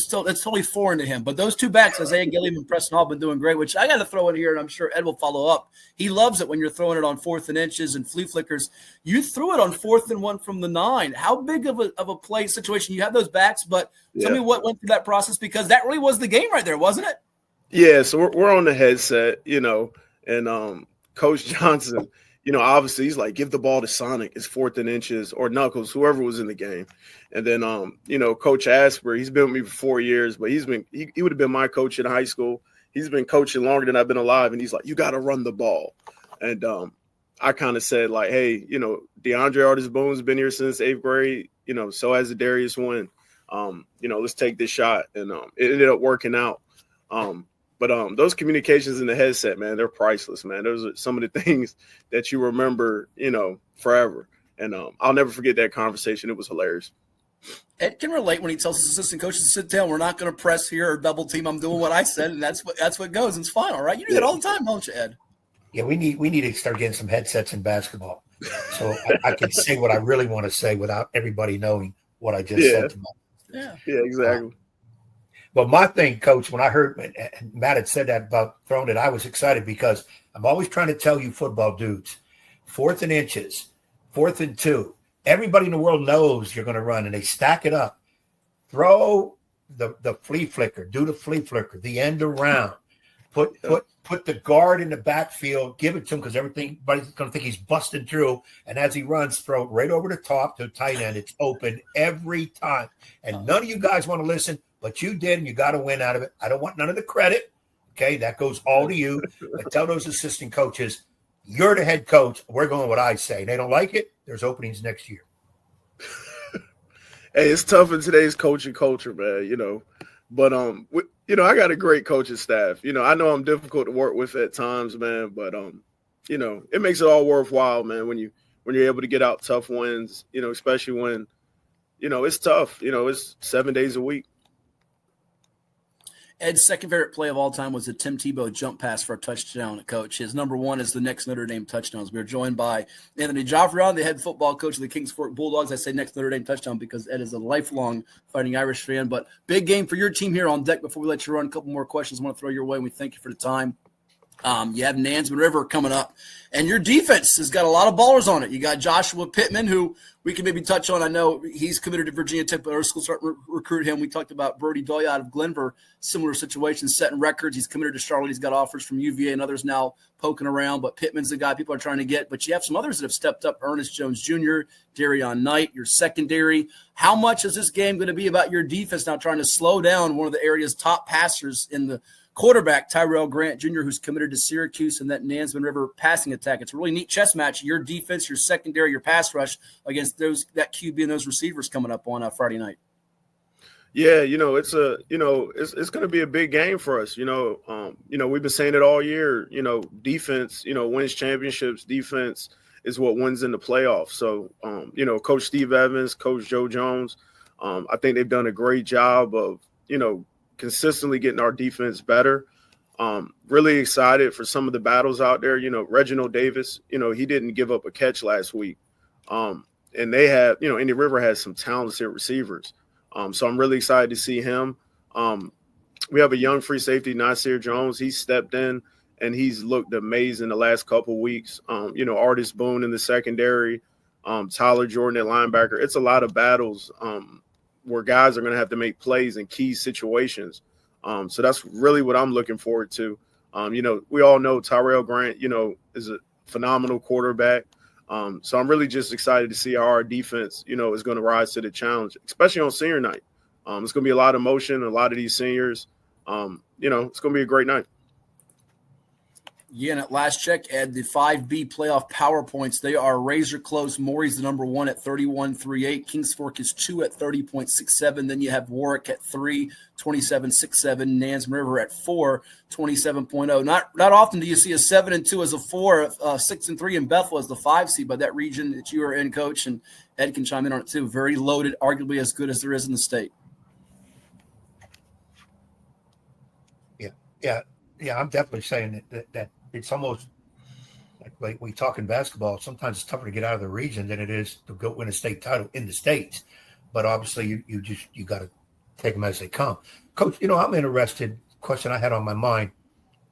still, that's totally foreign to him. But those two backs, Isaiah Gilliam and Preston Hall, have been doing great, which I got to throw in here, and I'm sure Ed will follow up. He loves it when you're throwing it on 4th and inches and flea flickers. You threw it on 4th and 1 from the 9. How big of a play situation? You have those backs, but tell me what went through that process, because that really was the game right there, wasn't it? Yeah, so we're on the headset, and Coach Johnson, obviously he's like, give the ball to Sonic. It's 4th and inches, or Knuckles, whoever was in the game. And then, Coach Asper, he's been with me for 4 years, but he would have been my coach in high school. He's been coaching longer than I've been alive. And he's like, you got to run the ball. And I kind of said like, hey, DeAndre Artis Boone's been here since 8th grade, so has Darius Wynn. Let's take this shot. And it ended up working out. But those communications in the headset, man, they're priceless, man. Those are some of the things that you remember, forever. And I'll never forget that conversation. It was hilarious. Ed can relate when he tells his assistant coaches to sit down. We're not going to press here or double team. I'm doing what I said, and that's what goes. It's fine, all right? You do that all the time, don't you, Ed? Yeah, we need to start getting some headsets in basketball, so I can say what I really want to say without everybody knowing what I just said to them. Yeah, exactly. But my thing, Coach, when I heard Matt had said that about throwing it, I was excited because I'm always trying to tell you football dudes, 4th and inches, 4th and 2. Everybody in the world knows you're going to run, and they stack it up. Throw the flea flicker, do the flea flicker, the end around. Put the guard in the backfield, give it to him because everybody's going to think he's busting through. And as he runs, throw it right over the top to a tight end. It's open every time. And none of you guys want to listen, but you did, and you got to win out of it. I don't want none of the credit. Okay, that goes all to you. But tell those assistant coaches, you're the head coach. We're going what I say. They don't like it. There's openings next year. Hey, it's tough in today's coaching culture, man, But, I got a great coaching staff. I know I'm difficult to work with at times, man, but, it makes it all worthwhile, man, when you're able to get out tough wins, especially when, it's tough. It's 7 days a week. Ed's second favorite play of all time was the Tim Tebow jump pass for a touchdown, Coach. His number one is the next Notre Dame touchdowns. We are joined by Anthony Joffrion, the head football coach of the Kings Fork Bulldogs. I say next Notre Dame touchdown because Ed is a lifelong Fighting Irish fan. But big game for your team here on deck. Before we let you run, a couple more questions I want to throw your way, and we thank you for the time. You have Nansemond River coming up, and your defense has got a lot of ballers on it. You got Joshua Pittman, who we can maybe touch on. I know he's committed to Virginia Tech, but our school start recruit him. We talked about Brody Doyle out of Glenver, similar situation, setting records. He's committed to Charlotte. He's got offers from UVA and others now poking around, but Pittman's the guy people are trying to get. But you have some others that have stepped up, Ernest Jones Jr., Darion Knight, your secondary. How much is this game going to be about your defense now trying to slow down one of the area's top passers in the quarterback, Tyrell Grant Jr., who's committed to Syracuse, and that Nansemond River passing attack? It's a really neat chess match. Your defense, your secondary, your pass rush against that QB and those receivers coming up on Friday night. Yeah, it's it's going to be a big game for us. We've been saying it all year. Defense, wins championships. Defense is what wins in the playoffs. So, Coach Steve Evans, Coach Joe Jones, I think they've done a great job of, consistently getting our defense better. Really excited for some of the battles out there. Reginald Davis, he didn't give up a catch last week. And they have, Indy River has some talented receivers. So I'm really excited to see him. We have a young free safety, Nasir Jones. He stepped in and he's looked amazing the last couple of weeks. Artis Boone in the secondary, Tyler Jordan at linebacker. It's a lot of battles where guys are going to have to make plays in key situations. So that's really what I'm looking forward to. We all know Tyrell Grant, is a phenomenal quarterback. So I'm really just excited to see how our defense, is going to rise to the challenge, especially on senior night. It's going to be a lot of motion, a lot of these seniors. It's going to be a great night. Yeah, and at last check, Ed, the 5B playoff power points, they are razor close. Maury's the number 1 at 31.38. Kings Fork is 2 at 30.67. Then you have Warwick at 3, 27.67. Nansemond River at 4, 27.0. Not often do you see a 7 and 2 as a 4, 6 and 3 in Bethel as the 5 seed by that region that you are in, Coach, and Ed can chime in on it too. Very loaded, arguably as good as there is in the state. Yeah, I'm definitely saying that it's almost like we talk in basketball. Sometimes it's tougher to get out of the region than it is to go win a state title in the States. But obviously, you got to take them as they come. Coach, I'm interested. Question I had on my mind.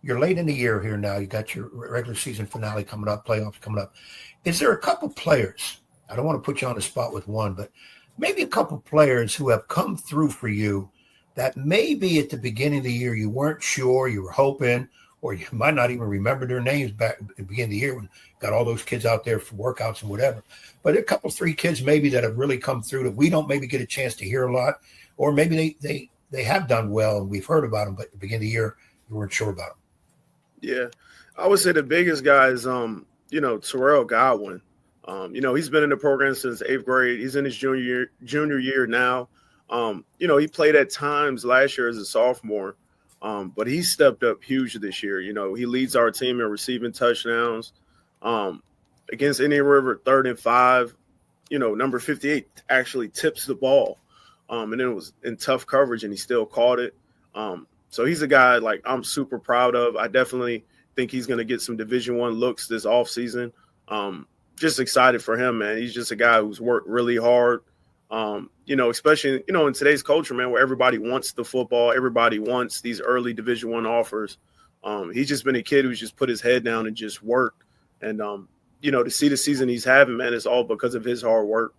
You're late in the year here now. You got your regular season finale coming up, playoffs coming up. Is there a couple players? I don't want to put you on the spot with one, but maybe a couple players who have come through for you that maybe at the beginning of the year you weren't sure, you were hoping, or you might not even remember their names back at the beginning of the year when got all those kids out there for workouts and whatever. But a couple, 3 kids maybe that have really come through that we don't maybe get a chance to hear a lot, or maybe they have done well and we've heard about them, but at the beginning of the year you weren't sure about them. Yeah, I would say the biggest guy is, Terrell Godwin. He's been in the program since 8th grade. He's in his junior year now. He played at times last year as a sophomore, but he stepped up huge this year. He leads our team in receiving touchdowns. Against Indian River, 3rd and 5, number 58 actually tips the ball. And then it was in tough coverage and he still caught it. So he's a guy like I'm super proud of. I definitely think he's going to get some Division I looks this offseason. Just excited for him, man. He's just a guy who's worked really hard. Especially, in today's culture, man, where everybody wants the football, everybody wants these early Division I offers. He's just been a kid who's just put his head down and just worked. And, to see the season he's having, man, it's all because of his hard work.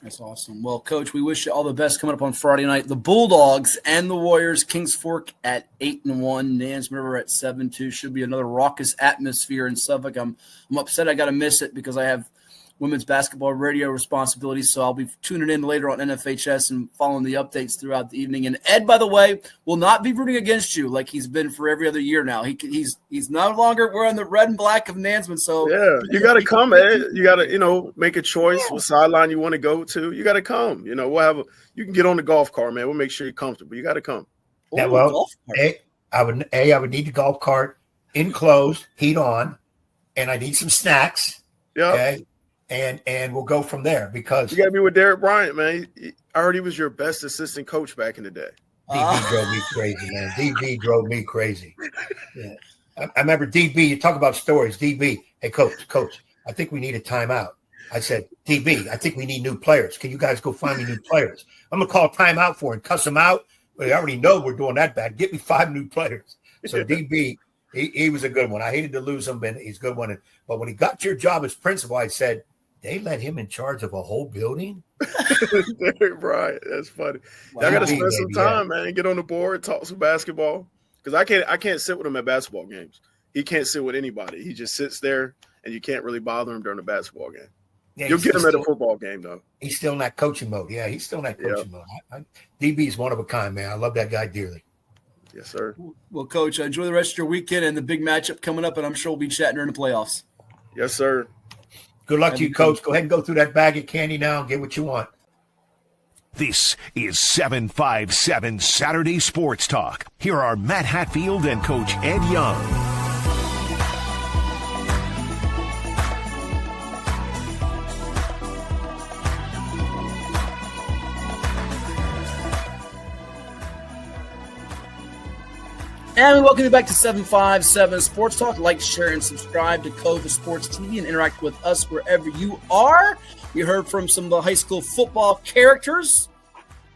That's awesome. Well, Coach, we wish you all the best coming up on Friday night. The Bulldogs and the Warriors, Kings Fork at 8-1, Nansemond River at 7-2. Should be another raucous atmosphere in Suffolk. I'm upset I got to miss it because I have women's basketball radio responsibilities, so I'll be tuning in later on NFHS and following the updates throughout the evening. And Ed, by the way, will not be rooting against you like he's been for every other year now. He's no longer wearing the red and black of Nansemond. So yeah, you got to come, Ed. You got to make a choice what sideline you want to go to. You got to come. You can get on the golf cart, man. We'll make sure you're comfortable. You got to come. Yeah, well, I would need the golf cart enclosed, heat on, and I need some snacks. Yeah. Okay. And we'll go from there because you got to be with Derek Bryant, man. I heard he was your best assistant coach back in the day. DB drove me crazy, man. DB drove me crazy. Yeah. I remember DB, you talk about stories. DB, hey, coach, I think we need a timeout. I said, DB, I think we need new players. Can you guys go find me new players? I'm going to call timeout for him, cuss them out. Well, I already know we're doing that bad. Get me 5 new players. So DB, he was a good one. I hated to lose him, but he's a good one. But when he got your job as principal, I said, they let him in charge of a whole building? Right. That's funny. Wow. I got to spend some time, man. Get on the board, talk some basketball. Because I can't sit with him at basketball games. He can't sit with anybody. He just sits there, and you can't really bother him during a basketball game. Yeah, you'll get him at a football game, though. He's still in that coaching mode. Yeah, he's still in that coaching mode. DB is one of a kind, man. I love that guy dearly. Yes, sir. Well, Coach, enjoy the rest of your weekend and the big matchup coming up, and I'm sure we'll be chatting during the playoffs. Yes, sir. Good luck to you, Coach. Go ahead and go through that bag of candy now and get what you want. This is 757 Saturday Sports Talk. Here are Matt Hatfield and Coach Ed Young. And we welcome you back to 757 Sports Talk. Like, share, and subscribe to Cova Sports TV and interact with us wherever you are. We heard from some of the high school football characters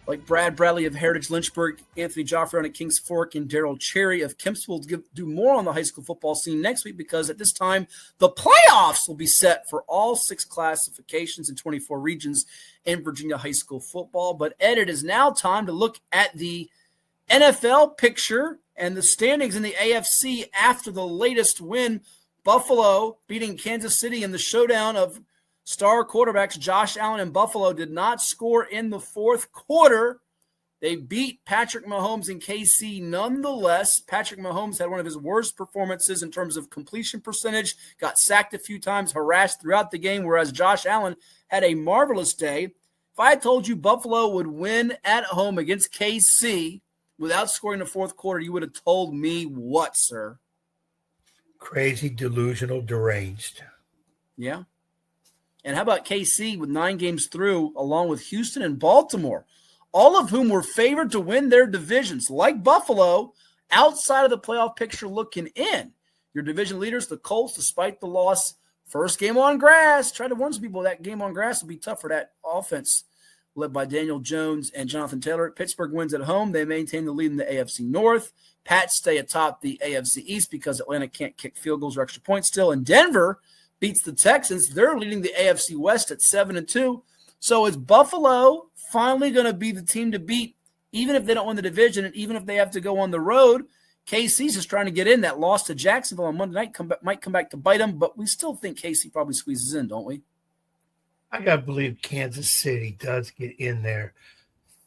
like Brad Bradley of Heritage-Lynchburg, Anthony Joffrion at Kings Fork, and Daryl Cherry of Kempsville to do more on the high school football scene next week, because at this time, the playoffs will be set for all 6 classifications in 24 regions in Virginia high school football. But Ed, it is now time to look at the NFL picture and the standings in the AFC after the latest win. Buffalo beating Kansas City in the showdown of star quarterbacks. Josh Allen and Buffalo did not score in the fourth quarter. They beat Patrick Mahomes and KC nonetheless. Patrick Mahomes had one of his worst performances in terms of completion percentage, got sacked a few times, harassed throughout the game, whereas Josh Allen had a marvelous day. If I had told you Buffalo would win at home against KC without scoring the fourth quarter, you would have told me what, sir? Crazy, delusional, deranged. Yeah. And how about KC with 9 games through, along with Houston and Baltimore, all of whom were favored to win their divisions, like Buffalo, outside of the playoff picture looking in. Your division leaders, the Colts, despite the loss, first game on grass, try to warn some people that game on grass will be tough for that offense, led by Daniel Jones and Jonathan Taylor. Pittsburgh wins at home. They maintain the lead in the AFC North. Pats stay atop the AFC East because Atlanta can't kick field goals or extra points still. And Denver beats the Texans. They're leading the AFC West at 7-2. So is Buffalo finally going to be the team to beat, even if they don't win the division and even if they have to go on the road? KC's just trying to get in. That loss to Jacksonville on Monday night might come back to bite them, but we still think KC probably squeezes in, don't we? I got to believe Kansas City does get in there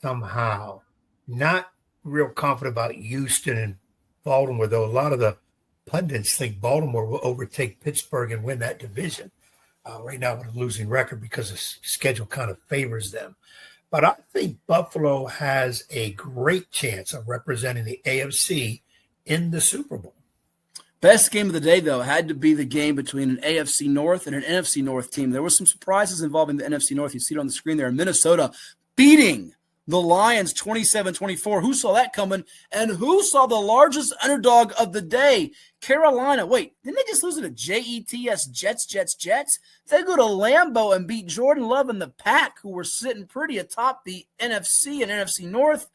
somehow. Not real confident about Houston and Baltimore, though. A lot of the pundits think Baltimore will overtake Pittsburgh and win that division right now with a losing record because the schedule kind of favors them. But I think Buffalo has a great chance of representing the AFC in the Super Bowl. Best game of the day, though, had to be the game between an AFC North and an NFC North team. There were some surprises involving the NFC North. You see it on the screen there. Minnesota beating the Lions 27-24. Who saw that coming? And who saw the largest underdog of the day? Carolina. Wait, didn't they just lose to the Jets? They go to Lambeau and beat Jordan Love and the Pack, who were sitting pretty atop the NFC and NFC North.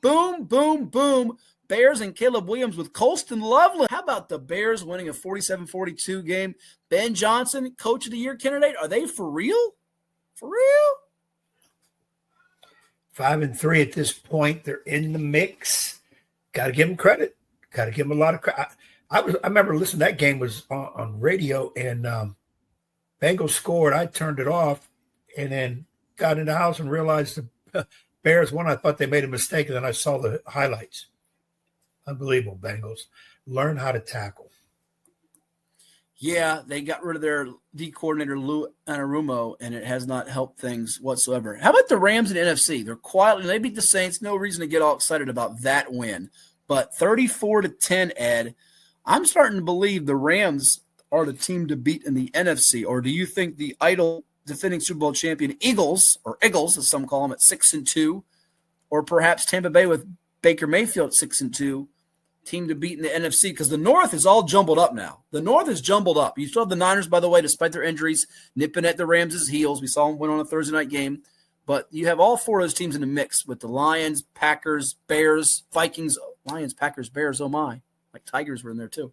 Boom, boom, boom. Bears and Caleb Williams with Colston Loveland. How about the Bears winning a 47-42 game? Ben Johnson, Coach of the Year candidate. Are they for real? For real? 5-3 at this point. They're in the mix. Got to give them credit. Got to give them a lot of credit. I remember listening. That game was on radio, and Bengals scored. I turned it off, and then got in the house and realized the Bears won. I thought they made a mistake, and then I saw the highlights. Unbelievable, Bengals. Learn how to tackle. Yeah, they got rid of their D coordinator, Lou Anarumo, and it has not helped things whatsoever. How about the Rams in the NFC? They're quietly, they beat the Saints. No reason to get all excited about that win. But 34-10, Ed, I'm starting to believe the Rams are the team to beat in the NFC. Or do you think the idle defending Super Bowl champion Eagles, or Eagles as some call them, at 6-2, or perhaps Tampa Bay with Baker Mayfield at 6-2, team to beat in the NFC? Because the North is all jumbled up now. The North is jumbled up. You still have the Niners, by the way, despite their injuries, nipping at the Rams' heels. We saw them win on a Thursday night game. But you have all 4 of those teams in the mix with the Lions, Packers, Bears, Vikings, Lions, Packers, Bears, oh my. Like Tigers were in there too.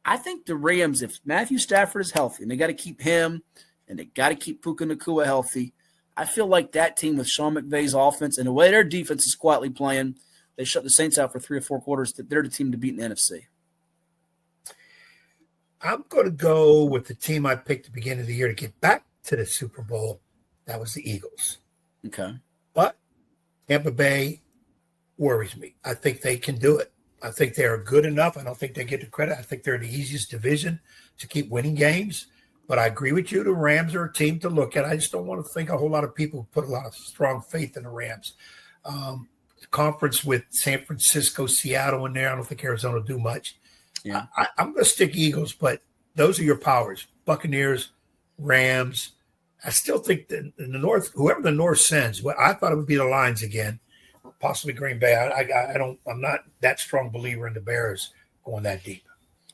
I think the Rams, if Matthew Stafford is healthy, and they got to keep him, and they got to keep Puka Nacua healthy, I feel like that team with Sean McVay's offense and the way their defense is quietly playing, they shut the Saints out for 3 or 4 quarters. They're the team to beat in the NFC. I'm going to go with the team I picked at the beginning of the year to get back to the Super Bowl. That was the Eagles. Okay. But Tampa Bay worries me. I think they can do it. I think they are good enough. I don't think they get the credit. I think they're in the easiest division to keep winning games. But I agree with you. The Rams are a team to look at. I just don't want to think a whole lot of people put a lot of strong faith in the Rams. Conference with San Francisco, Seattle in there. I don't think Arizona will do much. Yeah, I'm going to stick Eagles, but those are your powers. Buccaneers, Rams. I still think that in the North, whoever the North sends, well, I thought it would be the Lions again. possibly Green Bay. I'm not that strong believer in the Bears going that deep.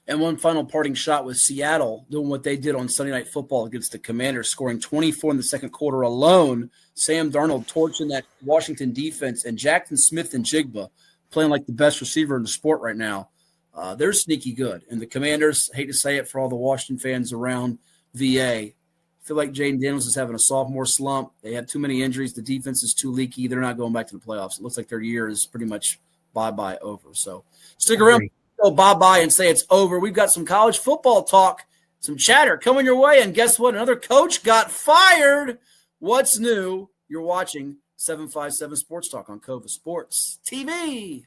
And one final parting shot with Seattle doing what they did on Sunday Night Football against the Commanders, scoring 24 in the second quarter alone. Sam Darnold torching that Washington defense, and Jackson Smith and Jigba playing like the best receiver in the sport right now. They're sneaky good. And the Commanders, hate to say it for all the Washington fans around VA, feel like Jaden Daniels is having a sophomore slump. They have too many injuries. The defense is too leaky. They're not going back to the playoffs. It looks like their year is pretty much bye-bye over. So stick around. Go bye-bye and say it's over. We've got some college football talk, some chatter coming your way. And guess what? Another coach got fired. What's new? You're watching 757 Sports Talk on Cova Sports TV.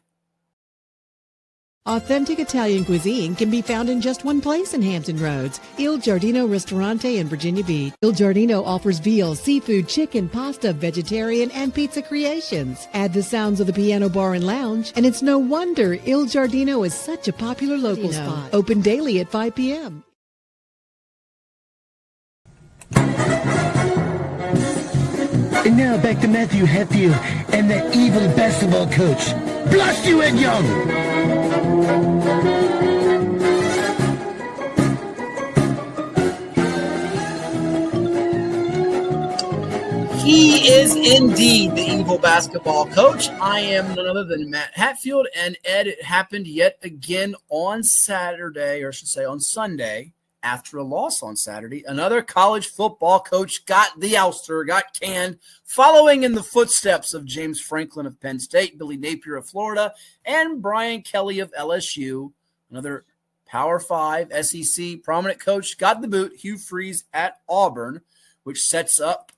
Authentic Italian cuisine can be found in just one place in Hampton Roads, Il Giardino Ristorante in Virginia Beach. Il Giardino offers veal, seafood, chicken, pasta, vegetarian, and pizza creations. Add the sounds of the piano bar and lounge, and it's no wonder Il Giardino is such a popular local spot. Open daily at 5 p.m. And now back to Matthew Hatfield and that evil basketball coach. Blast you, Ed Young! He is indeed the evil basketball coach. I am none other than Matt Hatfield. And Ed, it happened yet again on Saturday, or I should say on Sunday, after a loss on Saturday. Another college football coach got the ouster, got canned, following in the footsteps of James Franklin of Penn State, Billy Napier of Florida, and Brian Kelly of LSU. Another Power 5 SEC prominent coach got the boot, Hugh Freeze at Auburn, which sets up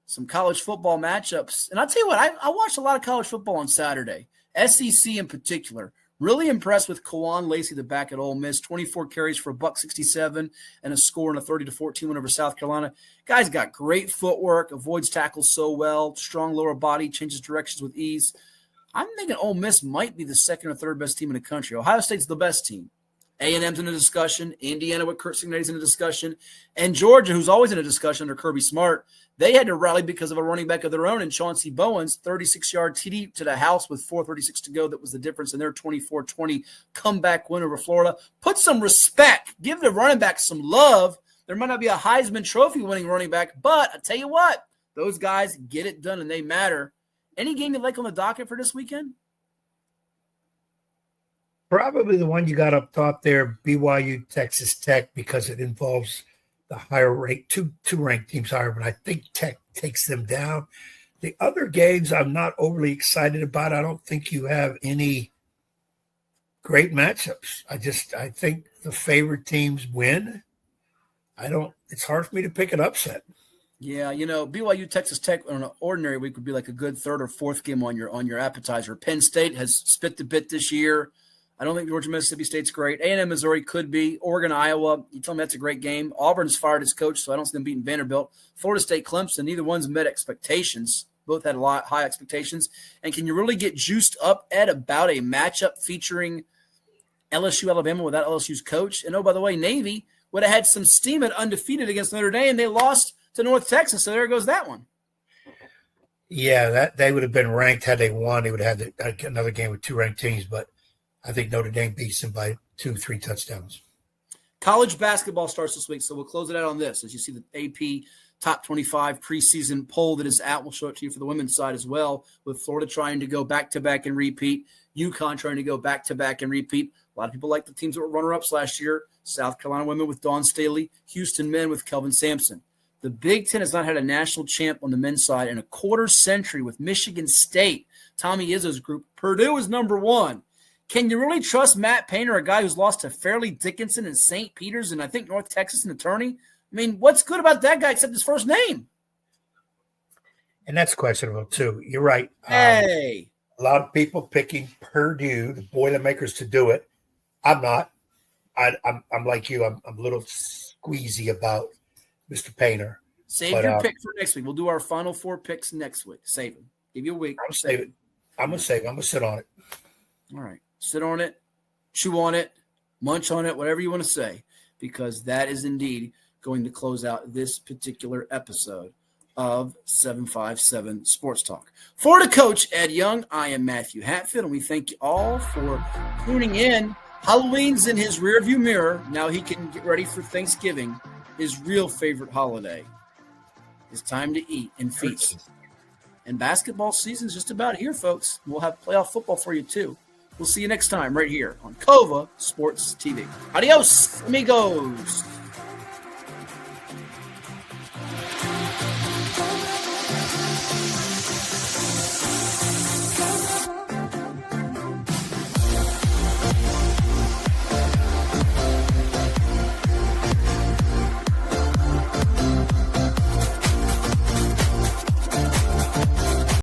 some college football matchups. And I'll tell you what, I watched a lot of college football on Saturday, SEC in particular. Really impressed with Kawan Lacey, the back at Ole Miss, 24 carries for $167 and a score in a 30-14 win over South Carolina. Guy's got great footwork, avoids tackles so well, strong lower body, changes directions with ease. I'm thinking Ole Miss might be the second or third best team in the country. Ohio State's the best team. A&M's in a discussion. Indiana with Kurt Signetti's in a discussion. And Georgia, who's always in a discussion under Kirby Smart, they had to rally because of a running back of their own in Chauncey Bowens, 36-yard TD to the house with 4:36 to go. That was the difference in their 24-20 comeback win over Florida. Put some respect. Give the running back some love. There might not be a Heisman Trophy winning running back, but I tell you what, those guys get it done and they matter. Any game you like on the docket for this weekend? Probably the one you got up top there, BYU, Texas Tech, because it involves the higher rate, two ranked teams higher, but I think Tech takes them down. The other games I'm not overly excited about. I don't think you have any great matchups. I think the favorite teams win. It's hard for me to pick an upset. Yeah, BYU, Texas Tech on an ordinary week would be like a good third or fourth game on your appetizer. Penn State has spit the bit this year. I don't think Georgia, Mississippi State's great. A&M, Missouri could be. Oregon, Iowa, you tell me that's a great game. Auburn's fired its coach, so I don't see them beating Vanderbilt. Florida State, Clemson, neither one's met expectations. Both had a lot high expectations. And can you really get juiced up, Ed, about a matchup featuring LSU, Alabama without LSU's coach? And, oh, by the way, Navy would have had some steam at undefeated against Notre Dame, and they lost to North Texas, so there goes that one. Yeah, that they would have been ranked had they won. They would have had another game with two ranked teams, but I think Notre Dame beats them by 2-3 touchdowns. College basketball starts this week, so we'll close it out on this. As you see the AP Top 25 preseason poll that is out, we'll show it to you for the women's side as well, with Florida trying to go back-to-back and repeat, UConn trying to go back-to-back and repeat. A lot of people like the teams that were runner-ups last year. South Carolina women with Dawn Staley, Houston men with Kelvin Sampson. The Big Ten has not had a national champ on the men's side in a quarter century with Michigan State, Tommy Izzo's group. Purdue is number one. Can you really trust Matt Painter, a guy who's lost to Fairleigh Dickinson and St. Peter's and I think North Texas and Attorney? I mean, what's good about that guy except his first name? And that's questionable, too. You're right. Hey. A lot of people picking Purdue, the Boilermakers, to do it. I'm not. I'm like you. I'm a little squeezy about Mr. Painter. Save your pick for next week. We'll do our final four picks next week. Save them. Give you a week. I'm going to save it. I'm going to sit on it. All right. Sit on it, chew on it, munch on it, whatever you want to say, because that is indeed going to close out this particular episode of 757 Sports Talk. For the coach, Ed Young, I am Matthew Hatfield, and we thank you all for tuning in. Halloween's in his rearview mirror. Now he can get ready for Thanksgiving, his real favorite holiday. It's time to eat and feast. And basketball season's just about here, folks. We'll have playoff football for you, too. We'll see you next time right here on COVA Sports TV. Adios, amigos.